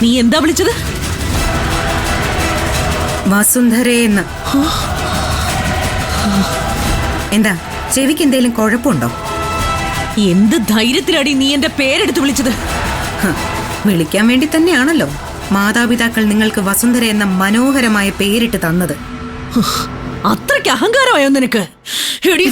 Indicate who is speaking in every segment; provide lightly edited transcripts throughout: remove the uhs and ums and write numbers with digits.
Speaker 1: നീ എന്താ വിളിച്ചത്?
Speaker 2: വസുന്ധരയെന്ന്. എന്താ ചെവിക്ക് എന്തേലും കുഴപ്പമുണ്ടോ?
Speaker 1: എന്ത് ധൈര്യത്തിലടി നീ എന്റെ പേരെടുത്ത് വിളിച്ചത്?
Speaker 2: വിളിക്കാൻ വേണ്ടി തന്നെയാണല്ലോ മാതാപിതാക്കൾ നിങ്ങൾക്ക് വസുന്ധര എന്ന മനോഹരമായ പേരിട്ട് തന്നത്.
Speaker 1: അത്രയ്ക്ക് അഹങ്കാരമായോ നിനക്ക്? എടി,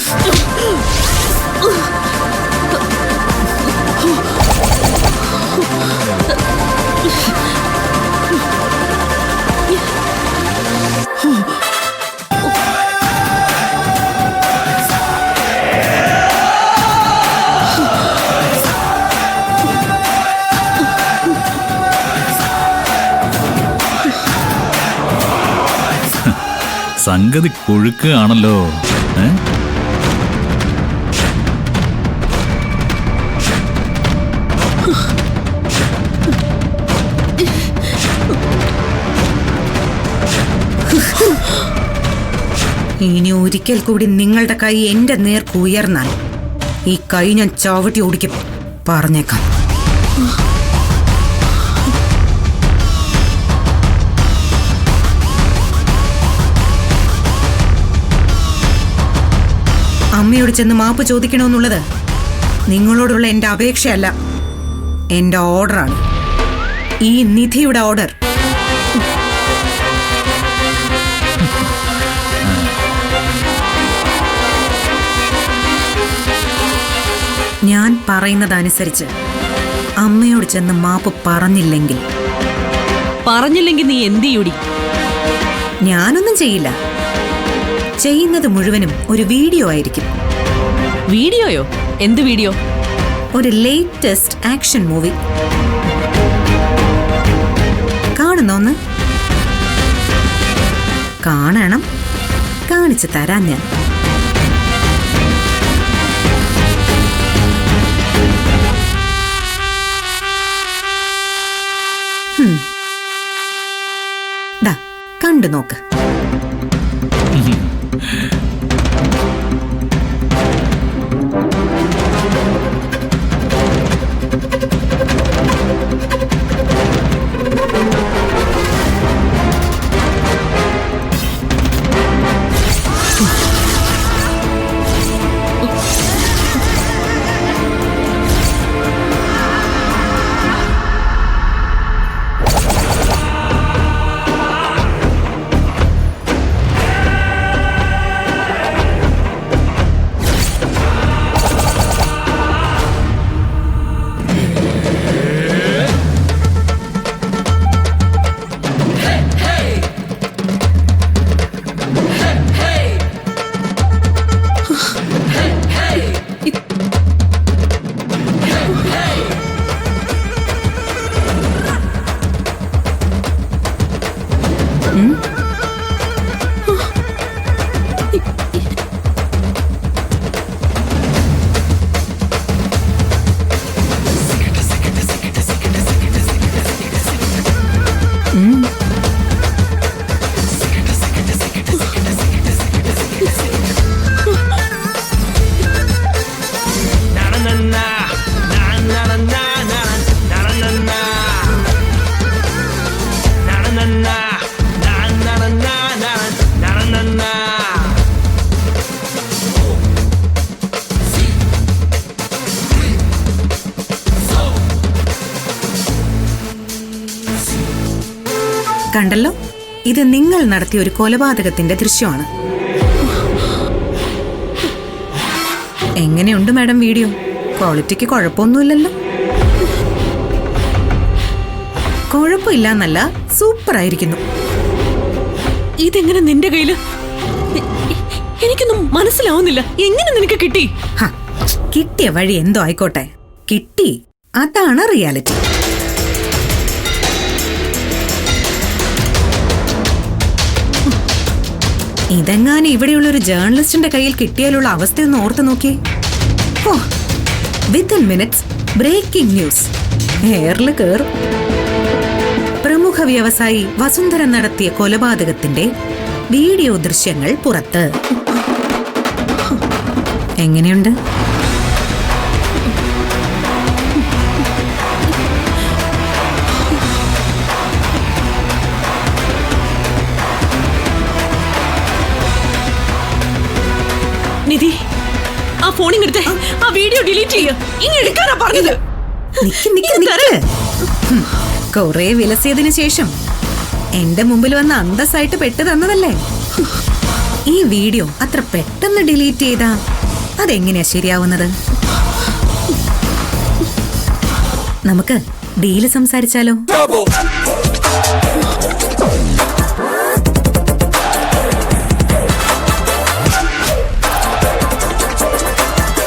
Speaker 3: സംഗതി കൊഴുക്കുകയാണല്ലോ.
Speaker 2: ഇനി ഒരിക്കൽ കൂടി നിങ്ങളുടെ കൈ എന്റെ നേർക്ക് ഉയർന്നാൽ ഈ കൈ ഞാൻ ചവിട്ടി ഓടിക്കും, പറഞ്ഞേക്കാം. അമ്മയോട് ചെന്ന് മാപ്പ് ചോദിക്കണമെന്നുള്ളത് നിങ്ങളോടുള്ള എന്റെ അപേക്ഷയല്ല, എന്റെ ഓർഡറാണ്. ഈ നിധിയുടെ ഓർഡർ. ഞാൻ പറയുന്നതനുസരിച്ച് അമ്മയോട് ചെന്ന് മാപ്പ് പറഞ്ഞില്ലെങ്കിൽ
Speaker 1: നീ എന്ത് ചെയ്യൂടി?
Speaker 2: ഞാനൊന്നും ചെയ്യില്ല. ചെയ്യുന്നത് മുഴുവനും ഒരു വീഡിയോ ആയിരിക്കും.
Speaker 1: വീഡിയോയോ? എന്ത് വീഡിയോ?
Speaker 2: ഒരു ലേറ്റസ്റ്റ് ആക്ഷൻ മൂവി. കാണുന്നോന്ന്? കാണണം. കാണിച്ചു തരാൻ ഞാൻ. ദാ കണ്ടു നോക്ക്. കണ്ടല്ലോ, ഇത് നിങ്ങൾ നടത്തിയ ഒരു കൊലപാതകത്തിന്റെ ദൃശ്യമാണ്. എങ്ങനെയുണ്ട് മാഡം വീഡിയോ? ക്വാളിറ്റിക്ക് കുഴപ്പമൊന്നുമില്ലല്ലോ? കുഴപ്പമില്ലെന്നല്ല, സൂപ്പർ ആയിരിക്കുന്നു.
Speaker 1: ഇതെങ്ങനെ നിന്റെ കയ്യില്? എനിക്കൊന്നും മനസ്സിലാവുന്നില്ല. എങ്ങനെ നിനക്ക് കിട്ടി?
Speaker 2: കിട്ടിയ വഴി എന്തോ ആയിക്കോട്ടെ, കിട്ടി. അതാണ് റിയാലിറ്റി. ഇതെങ്ങാനും ഇവിടെയുള്ള ഒരു ജേർണലിസ്റ്റിന്റെ കയ്യിൽ കിട്ടിയാലുള്ള അവസ്ഥയൊന്ന് ഓർത്തു നോക്കിയേ. ഓ, വിത്തിൻ മിനിറ്റ്സ് ബ്രേക്കിംഗ് ന്യൂസ് എയറിൽ കയറും. പ്രമുഖ വ്യവസായി വസുന്ധര നടത്തിയ കൊലപാതകത്തിന്റെ വീഡിയോ ദൃശ്യങ്ങൾ പുറത്ത്. എങ്ങനെയുണ്ട്?
Speaker 1: ഫോണിങ് എടുത്തേ. ആ വീഡിയോ ഡിലീറ്റ് ചെയ്യ. ഇനി എടുക്കാനാ പറഞ്ഞത്.
Speaker 2: നിക്ക് നിക്ക് നിക്ക്. കൊറേ വിലസിയതിനു ശേഷം എന്റെ മുമ്പിൽ വന്ന് അന്തസ്സായിട്ട് പെട്ടു തന്നതല്ലേ. ഈ വീഡിയോ അത്ര പെട്ടെന്ന് ഡിലീറ്റ് ചെയ്താ അതെങ്ങനെയാ ശരിയാവുന്നത്? നമുക്ക് ഡീല് സംസാരിച്ചാലോ?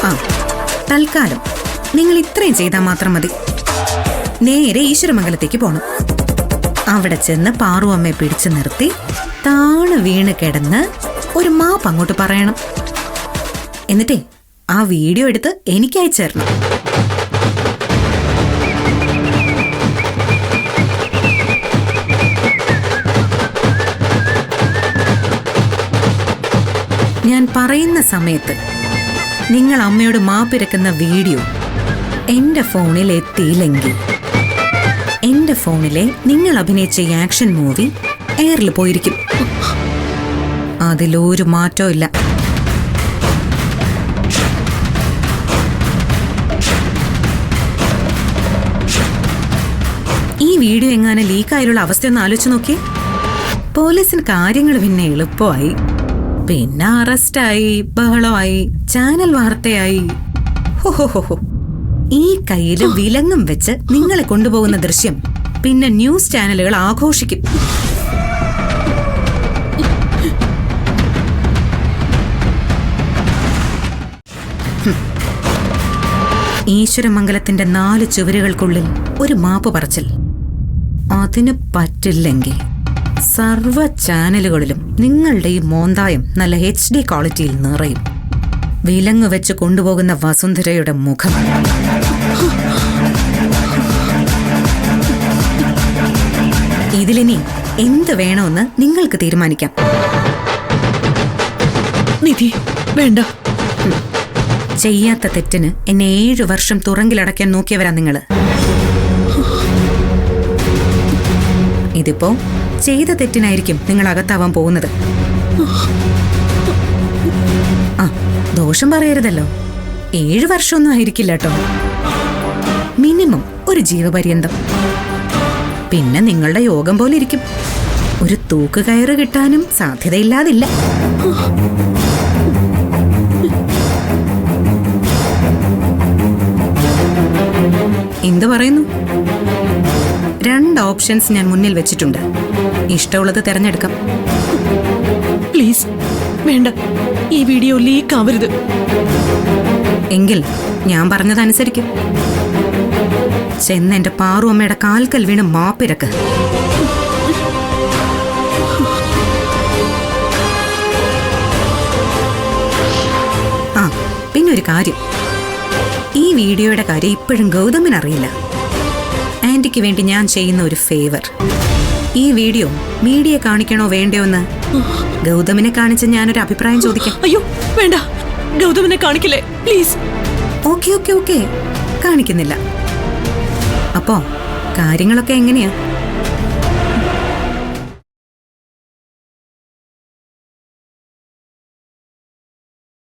Speaker 2: ആ, തൽക്കാലം നിങ്ങൾ ഇത്രയും ചെയ്താൽ മാത്രം മതി. നേരെ ഈശ്വരമംഗലത്തേക്ക് പോണം. അവിടെ ചെന്ന് പാറു അമ്മയെ പിടിച്ചു നിർത്തി താണു വീണ് കിടന്ന് ഒരു മാപ്പ് അങ്ങോട്ട് പറയണം. എന്നിട്ടേ ആ വീഡിയോ എടുത്ത് എനിക്ക് അയച്ചു തരണം. ഞാൻ പറയുന്ന സമയത്ത് നിങ്ങൾ അമ്മയോട് മാപ്പിരക്കുന്ന വീഡിയോ എന്റെ ഫോണിൽ എത്തിയില്ലെങ്കിൽ എന്റെ ഫോണിലെ നിങ്ങൾ അഭിനയിച്ച ആക്ഷൻ മൂവി എയറിൽ പോയിരിക്കും. അതിലൊരു മാറ്റവും ഇല്ല. ഈ വീഡിയോ എങ്ങാനും ലീക്കായുള്ള അവസ്ഥയൊന്ന് ആലോചിച്ച് നോക്കിയേ. പോലീസിന് കാര്യങ്ങൾ പിന്നെ എളുപ്പമായി. പിന്നെ അറസ്റ്റായി, ബഹളമായി, ചാനൽ വാർത്തയായി. ഹോ, ഈ കയ്യില് വിലങ്ങും വെച്ച് നിങ്ങളെ കൊണ്ടുപോകുന്ന ദൃശ്യം പിന്നെ ന്യൂസ് ചാനലുകൾ ആഘോഷിക്കും. ഈശ്വരമംഗലത്തിന്റെ 4 ചുവരുകൾക്കുള്ളിൽ ഒരു മാപ്പ് പറച്ചിൽ. അതിന് പറ്റില്ലെങ്കിൽ സർവ ചാനലുകളിലും നിങ്ങളുടെ ഈ മോന്തായം നല്ല HD ക്വാളിറ്റിയിൽ നിറയും. വിലങ്ങ് വെച്ച് കൊണ്ടുപോകുന്ന വസുന്ധരയുടെ മുഖം. ഇതിലിനി എന്ത് വേണമെന്ന് നിങ്ങൾക്ക് തീരുമാനിക്കാം.
Speaker 1: നിധി വേണ്ട.
Speaker 2: ചെയ്യാത്ത തെറ്റിന് എന്നെ 7 വർഷം തുറങ്കിലടയ്ക്കാൻ നോക്കിയവരാ നിങ്ങള്. ഇതിപ്പോ ചെയ്ത തെറ്റിനായിരിക്കും നിങ്ങൾ അകത്താവാൻ പോകുന്നത്. ആ, ദോഷം പറയരുതല്ലോ. 7 വർഷമൊന്നും ആയിരിക്കില്ല കേട്ടോ. മിനിമം ഒരു ജീവപര്യന്തം. പിന്നെ നിങ്ങളുടെ യോഗം പോലെ ഇരിക്കും. ഒരു തൂക്ക് കയറ് കിട്ടാനും സാധ്യതയില്ലാതില്ല. എന്തു പറയുന്നു? 2 ഓപ്ഷൻസ് ഞാൻ മുന്നിൽ വെച്ചിട്ടുണ്ട്. ഇഷ്ടമുള്ളത് തിരഞ്ഞെടുക്കാം.
Speaker 1: പ്ലീസ് വേണ്ട. ഈ വീഡിയോ ലീക്ക് ആവരുത്.
Speaker 2: എങ്കിൽ ഞാൻ പറഞ്ഞതനുസരിക്കും. ചെന്ന് എന്റെ പാറു അമ്മയുടെ കാൽക്കൽ വീണ് മാപ്പിരക്ക്. ആ, പിന്നൊരു കാര്യം. ഈ വീഡിയോയുടെ കാര്യം ഇപ്പോഴും ഗൗതമിനറിയില്ല. ആന്റിക്ക് വേണ്ടി ഞാൻ ചെയ്യുന്ന ഒരു ഫേവർ. ഈ വീഡിയോ മീഡിയ കാണിക്കണോ വേണ്ടയോ എന്ന് ഗൗതമിനെ കാണിച്ച് ഞാനൊരു അഭിപ്രായം ചോദിക്കാം.
Speaker 1: അയ്യോ വേണ്ട, ഗൗതമിനെ കാണിക്കില്ലേ പ്ലീസ്.
Speaker 2: ഓക്കെ കാണിക്കുന്നില്ല. അപ്പോ കാര്യങ്ങളൊക്കെ എങ്ങനെയാ?